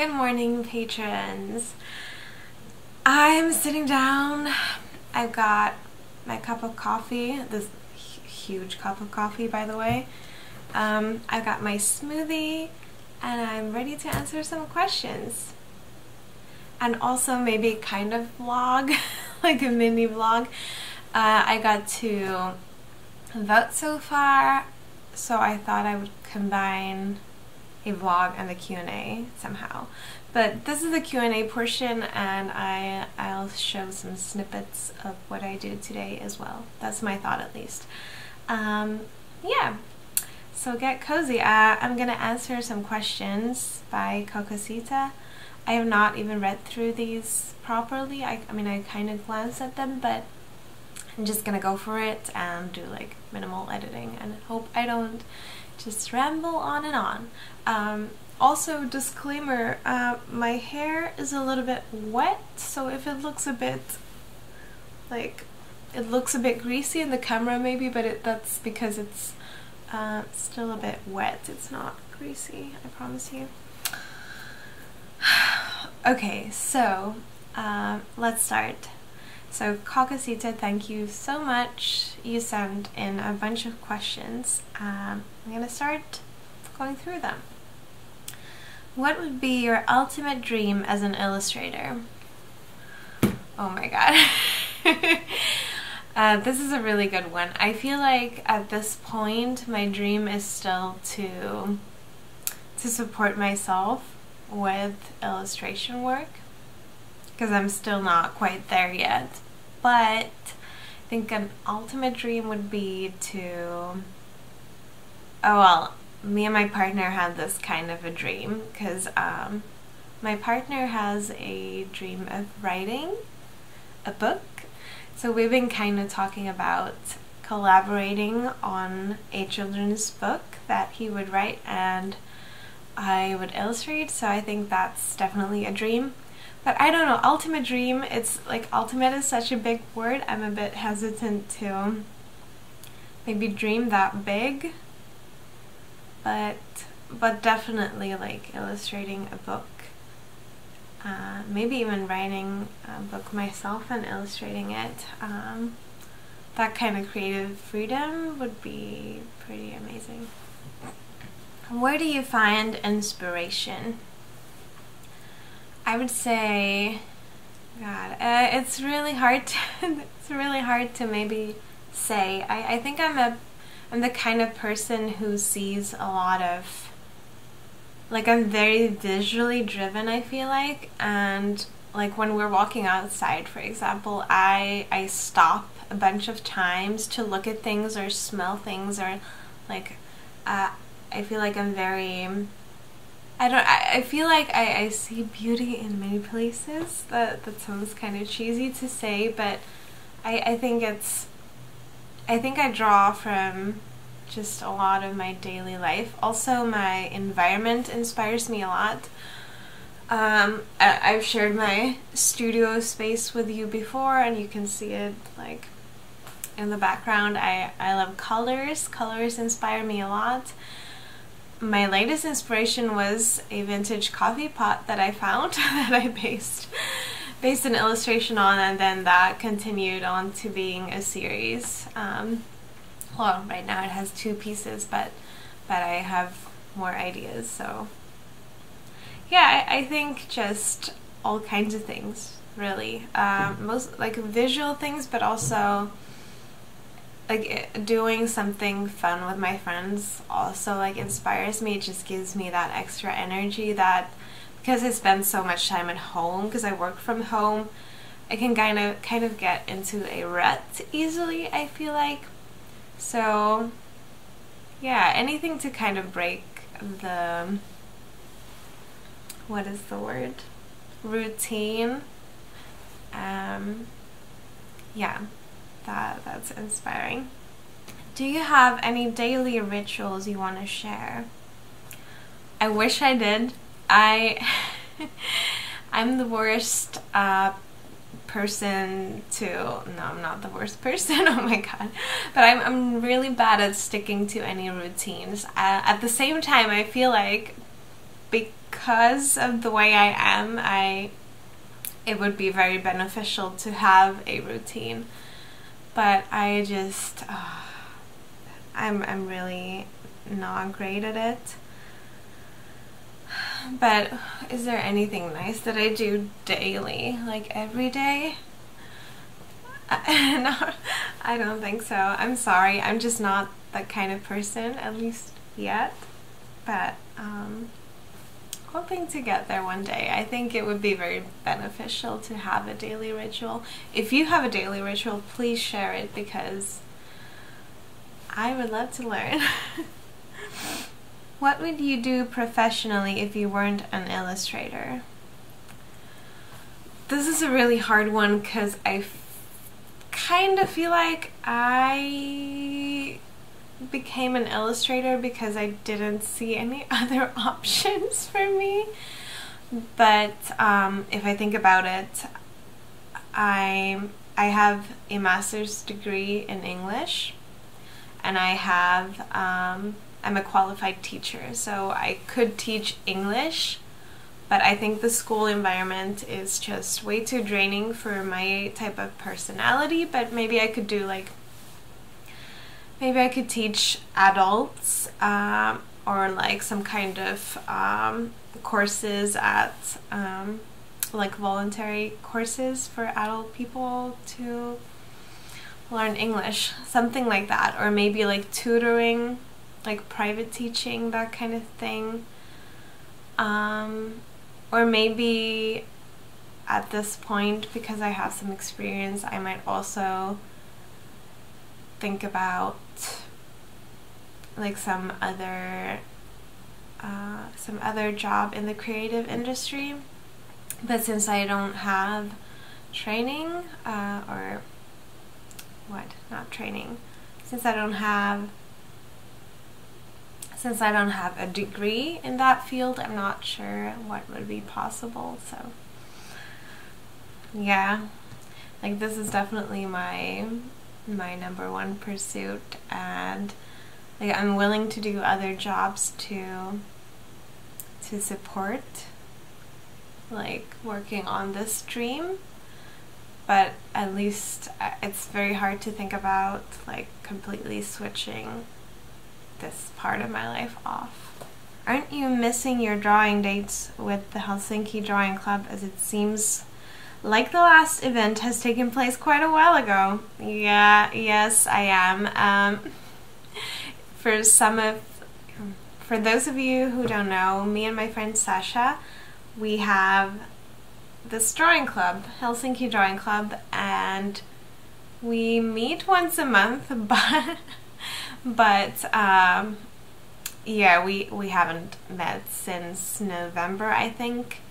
Good morning, patrons. I'm sitting down. I've got my cup of coffee, this huge cup of coffee, by the way. I've got my smoothie, and I'm ready to answer some questions. And also maybe kind of vlog, like a mini vlog. I got to vote so far, so I thought I would combine a vlog and the Q&A somehow. But this is the Q&A portion, and I'll show some snippets of what I did today as well. That's my thought, at least. Yeah, so get cozy. I'm gonna answer some questions by Cocosita. I have not even read through these properly. I mean, I kind of glanced at them, but I'm just gonna go for it and do like minimal editing and hope I don't just ramble on and on. Also, disclaimer, my hair is a little bit wet, so if it looks a bit like, it looks a bit greasy in the camera maybe, but that's because it's still a bit wet. It's not greasy, I promise you. Okay, so let's start. So Cocosita, thank you so much. You sent in a bunch of questions. I'm gonna start going through them. What would be your ultimate dream as an illustrator? Oh my god. This is a really good one. I feel like at this point my dream is still to support myself with illustration work, because I'm still not quite there yet. But I think an ultimate dream would be to, oh well, me and my partner had this kind of a dream, because my partner has a dream of writing a book. So we've been kind of talking about collaborating on a children's book that he would write and I would illustrate. So I think that's definitely a dream. But I don't know, ultimate dream, it's like, ultimate is such a big word. I'm a bit hesitant to maybe dream that big. But definitely like illustrating a book. Maybe even writing a book myself and illustrating it. That kind of creative freedom would be pretty amazing. Where do you find inspiration? I would say, God, it's really hard to, it's really hard to maybe say. I think I'm the kind of person who sees a lot of, like, I'm very visually driven, I feel like, and like when we're walking outside, for example, I stop a bunch of times to look at things or smell things, or like I feel like I'm very, I feel like I see beauty in many places. That sounds kind of cheesy to say, but I think I draw from just a lot of my daily life. Also, my environment inspires me a lot. I've shared my studio space with you before, and you can see it like in the background. I love colors. Colors inspire me a lot. My latest inspiration was a vintage coffee pot that I found that I based an illustration on, and then that continued on to being a series. Well, right now it has 2 pieces, but I have more ideas, so yeah, I think just all kinds of things, really. Most like visual things, but also like doing something fun with my friends also like inspires me. It just gives me that extra energy, that because I spend so much time at home, because I work from home, I can kind of get into a rut easily, I feel like. So yeah, anything to kind of break the, what is the word, routine. Yeah, that's inspiring. Do you have any daily rituals you want to share? I wish I did. I'm the worst person to, no, I'm not the worst person, oh my god, but I'm really bad at sticking to any routines. At the same time, I feel like because of the way I am, it would be very beneficial to have a routine. But I just, I'm really not great at it. But is there anything nice that I do daily, like every day? No, I don't think so. I'm sorry, I'm just not that kind of person, at least yet. But hoping to get there one day. I think it would be very beneficial to have a daily ritual. If you have a daily ritual, please share it, because I would love to learn. What would you do professionally if you weren't an illustrator? This is a really hard one, because I kind of feel like I became an illustrator because I didn't see any other options for me. But if I think about it, I have a master's degree in English, and I have I'm a qualified teacher, so I could teach English, but I think the school environment is just way too draining for my type of personality. But maybe I could do maybe I could teach adults, or like some kind of courses at like voluntary courses for adult people to learn English, something like that. Or maybe like tutoring, like private teaching, that kind of thing. Or maybe at this point, because I have some experience, I might also think about like some other job in the creative industry. But since I don't have training, or what, not training, since I don't have a degree in that field, I'm not sure what would be possible. So yeah, like this is definitely my number one pursuit, and like I'm willing to do other jobs to support like working on this dream. But at least it's very hard to think about like completely switching this part of my life off. Aren't you missing your drawing dates with the Helsinki Drawing Club, as it seems like the last event has taken place quite a while ago? Yeah, yes, I am. For those of you who don't know, me and my friend Sasha, we have this drawing club, Helsinki Drawing Club, and we meet once a month, but yeah, we haven't met since November, I think.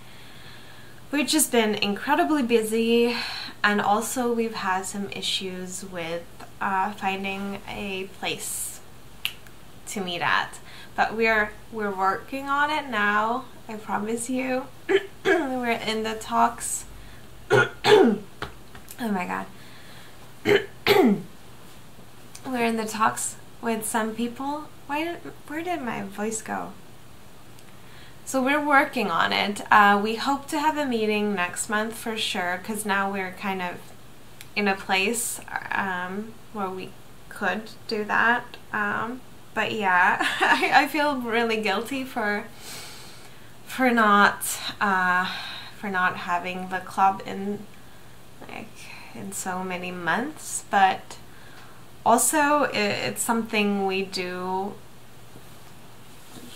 We've just been incredibly busy, and also we've had some issues with finding a place to meet at. But we're working on it now, I promise you. We're in the talks. Oh my god. We're in the talks with some people. Where did my voice go? So we're working on it. We hope to have a meeting next month for sure, because now we're kind of in a place where we could do that. But yeah, I feel really guilty for not having the club in so many months. But also it's something we do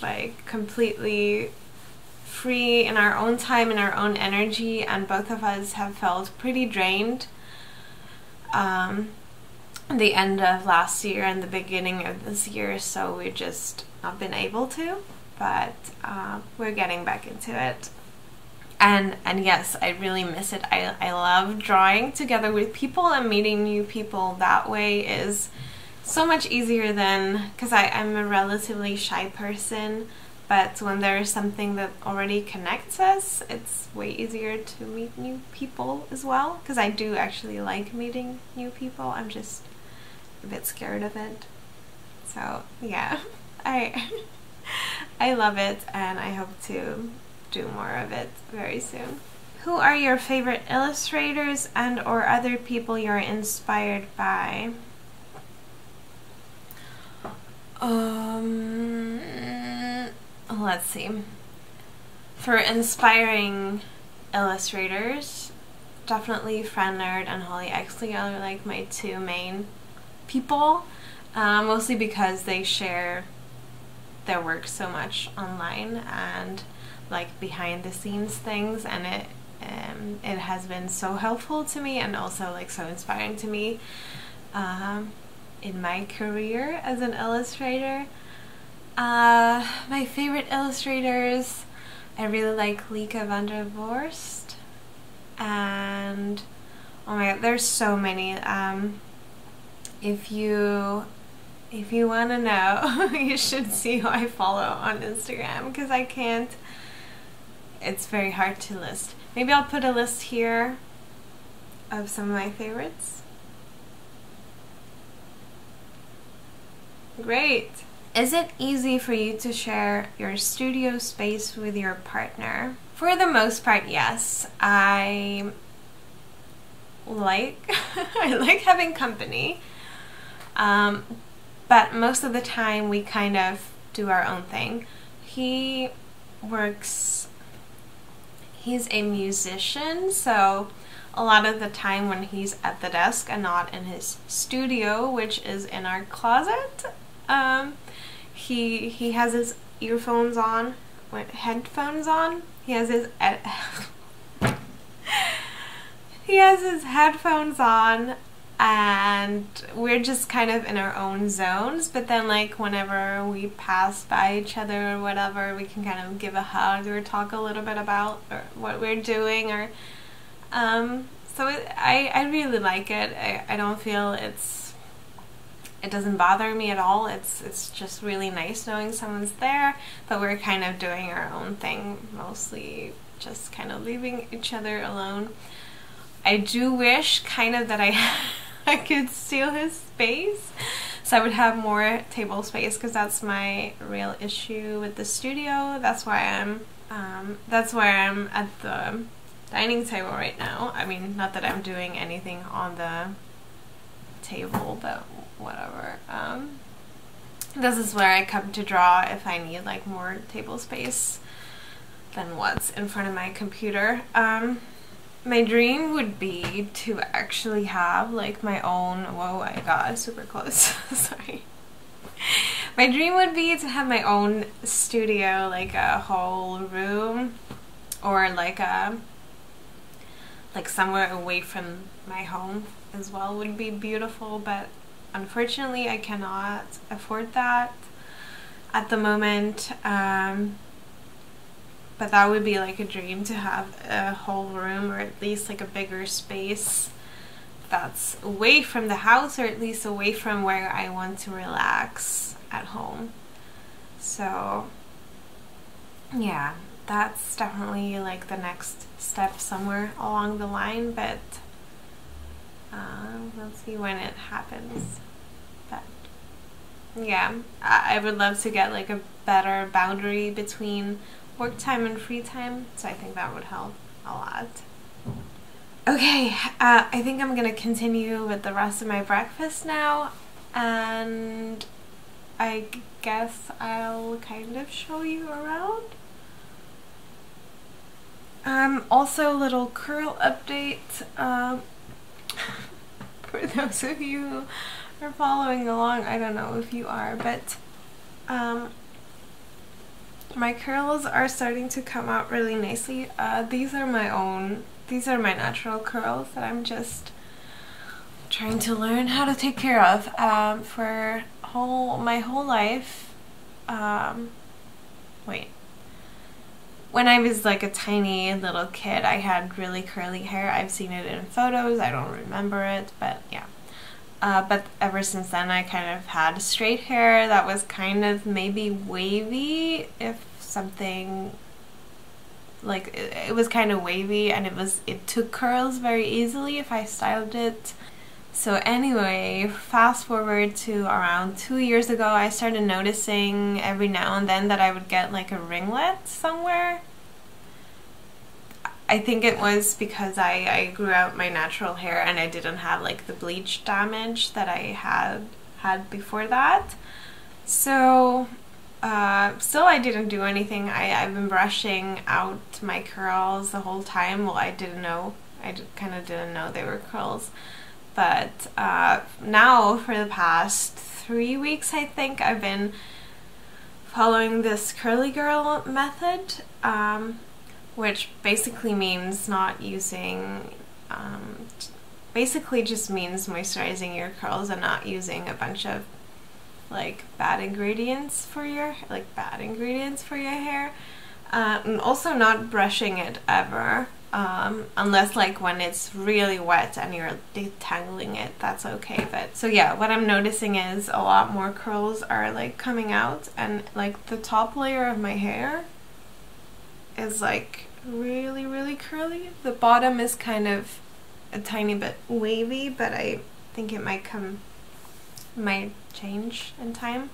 like completely free in our own time, in our own energy, and both of us have felt pretty drained the end of last year and the beginning of this year, so we've just not been able to. But we're getting back into it, and yes, I really miss it. I love drawing together with people, and meeting new people that way is so much easier than, because I'm a relatively shy person, but when there is something that already connects us, it's way easier to meet new people as well, because I do actually like meeting new people. I'm just a bit scared of it. So yeah, I love it, and I hope to do more of it very soon. Who are your favorite illustrators and or other people you're inspired by? Let's see. For inspiring illustrators, definitely Fran Laird and Holly Exley are like my two main people, mostly because they share their work so much online and like behind the scenes things, and it has been so helpful to me and also like so inspiring to me in my career as an illustrator. My favorite illustrators, I really like Lieke van der Vorst, and oh my god, there's so many. If you want to know, you should see who I follow on Instagram, because I can't, it's very hard to list. Maybe I'll put a list here of some of my favorites. Great! Is it easy for you to share your studio space with your partner? For the most part, yes. I like having company, but most of the time we kind of do our own thing. He's a musician, so a lot of the time when he's at the desk and not in his studio, which is in our closet, he has his earphones on, headphones on. He has his headphones on, and we're just kind of in our own zones. But then like whenever we pass by each other or whatever, we can kind of give a hug or talk a little bit about what we're doing, or so I really like it. I don't feel it doesn't bother me at all. It's just really nice knowing someone's there, but we're kind of doing our own thing, mostly just kind of leaving each other alone. I do wish kind of that I could steal his space, so I would have more table space, because that's my real issue with the studio. That's why I'm at the dining table right now. I mean, not that I'm doing anything on the table, but whatever. This is where I come to draw if I need like more table space than what's in front of my computer. My dream would be to actually have like my own, whoa, I got super close, sorry. My dream would be to have my own studio, like a whole room, or like somewhere away from my home as well would be beautiful, but unfortunately I cannot afford that at the moment. But that would be like a dream, to have a whole room, or at least like a bigger space that's away from the house, or at least away from where I want to relax at home. So yeah, that's definitely like the next step somewhere along the line, but we'll see when it happens. But yeah, I would love to get like a better boundary between work time and free time, so I think that would help a lot. Okay, I think I'm gonna continue with the rest of my breakfast now, and I guess I'll kind of show you around. Also a little curl update. For those of you who are following along, I don't know if you are, but my curls are starting to come out really nicely. These are my natural curls that I'm just trying to learn how to take care of. For my whole life, when I was like a tiny little kid, I had really curly hair. I've seen it in photos, I don't remember it, but yeah. But ever since then I kind of had straight hair that was kind of maybe wavy, if something, like it was kind of wavy, and it took curls very easily if I styled it. So anyway, fast forward to around 2 years ago, I started noticing every now and then that I would get like a ringlet somewhere. I think it was because I grew out my natural hair and I didn't have like the bleach damage that I had before that. So still I didn't do anything. I've been brushing out my curls the whole time. Well, I didn't know. I kind of didn't know they were curls. But now for the past 3 weeks, I think, I've been following this curly girl method, which basically means not using, basically just means moisturizing your curls and not using a bunch of like bad ingredients for your hair, and also not brushing it ever, unless like when it's really wet and you're detangling it, that's okay. But so yeah, what I'm noticing is a lot more curls are like coming out, and like the top layer of my hair is like really curly. The bottom is kind of a tiny bit wavy, but I think it might change in time.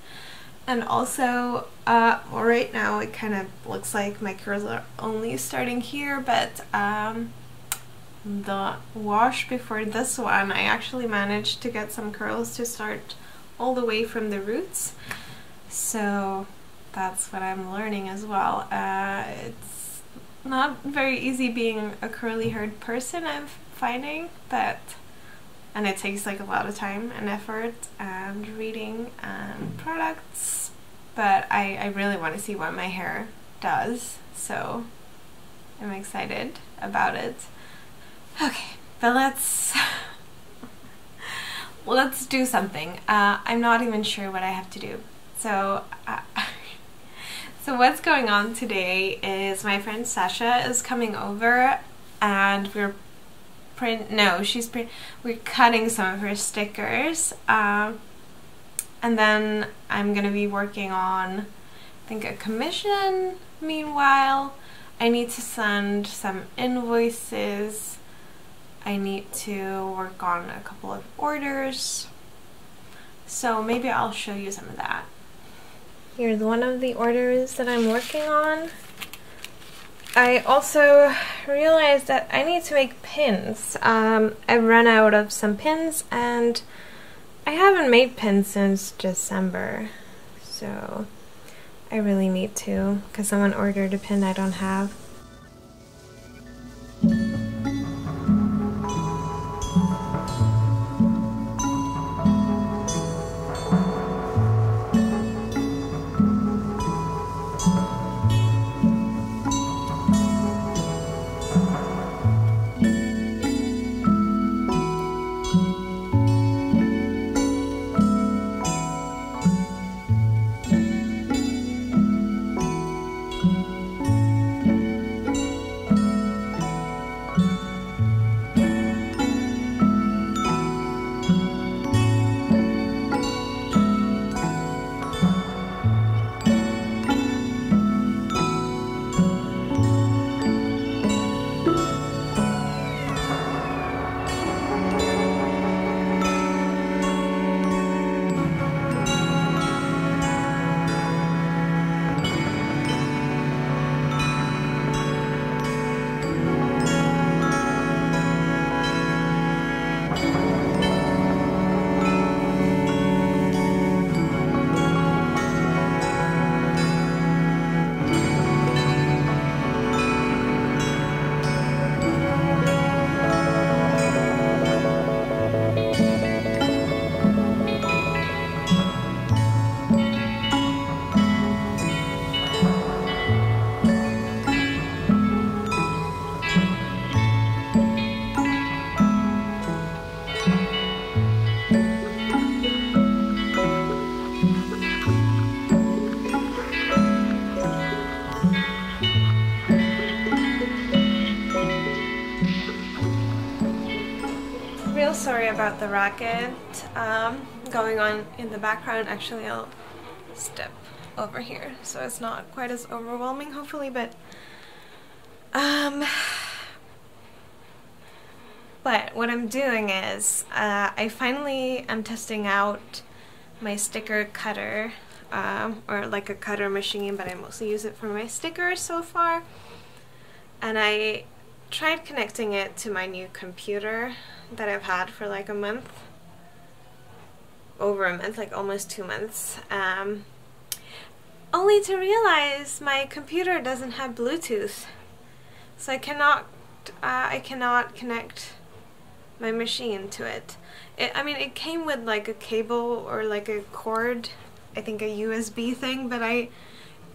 And also right now it kind of looks like my curls are only starting here, but the wash before this one I actually managed to get some curls to start all the way from the roots, so that's what I'm learning as well. It's not very easy being a curly haired person, I'm finding, and it takes like a lot of time and effort and reading and products, but I really want to see what my hair does, so I'm excited about it. Okay, but let's do something. I'm not even sure what I have to do. So so what's going on today is my friend Sasha is coming over, and we're cutting some of her stickers, and then I'm gonna be working on, I think, a commission. Meanwhile, I need to send some invoices. I need to work on a couple of orders, so maybe I'll show you some of that. Here's one of the orders that I'm working on. I also realized that I need to make pins. I've run out of some pins, and I haven't made pins since December, so I really need to, because someone ordered a pin I don't have. Real sorry about the racket going on in the background. Actually, I'll step over here so it's not quite as overwhelming, hopefully, but what I'm doing is I finally am testing out my sticker cutter, or like a cutter machine, but I mostly use it for my stickers so far, and I tried connecting it to my new computer that I've had for like a month. Over a month, like almost 2 months. Only to realize my computer doesn't have Bluetooth. So I cannot connect my machine to it. I mean, it came with like a cable or like a cord, I think a USB thing, but I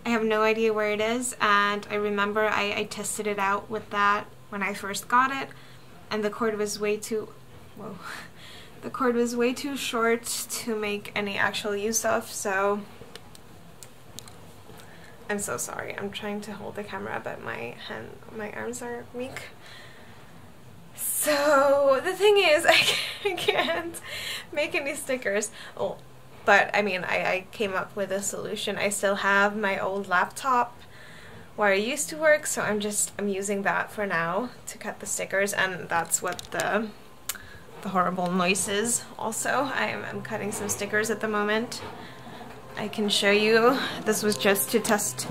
have no idea where it is. And I remember I tested it out with that when I first got it, and the cord was way too, whoa, the cord was way too short to make any actual use of, so I'm so sorry. I'm trying to hold the camera, but my arms are weak. So the thing is, I can't make any stickers. Oh, but I mean, I came up with a solution. I still have my old laptop where I used to work, so I'm using that for now to cut the stickers, and that's what the horrible noises. Also, I'm cutting some stickers at the moment. I can show you. This was just to test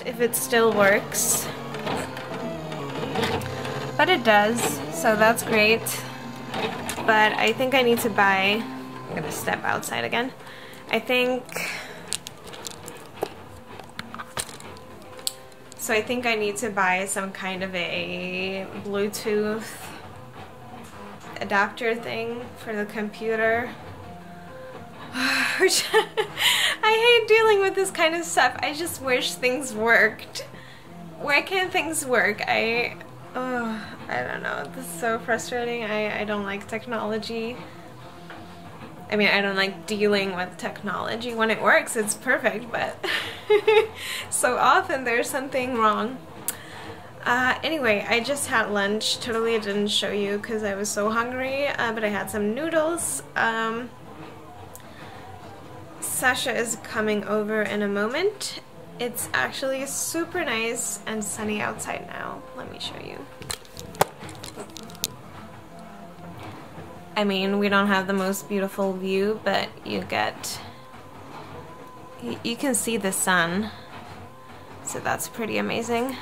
if it still works. But it does, so that's great. But I think I need to buy, I'm gonna step outside again. I think I need to buy some kind of a Bluetooth adapter thing for the computer. Which I hate dealing with this kind of stuff. I just wish things worked. Why can't things work? I don't know. This is so frustrating. I don't like technology. I mean, I don't like dealing with technology. When it works, it's perfect, but so often there's something wrong. Anyway, I just had lunch. Totally didn't show you because I was so hungry, but I had some noodles. Sasha is coming over in a moment. It's actually super nice and sunny outside now. Let me show you. I mean, we don't have the most beautiful view, but you can see the sun, so that's pretty amazing.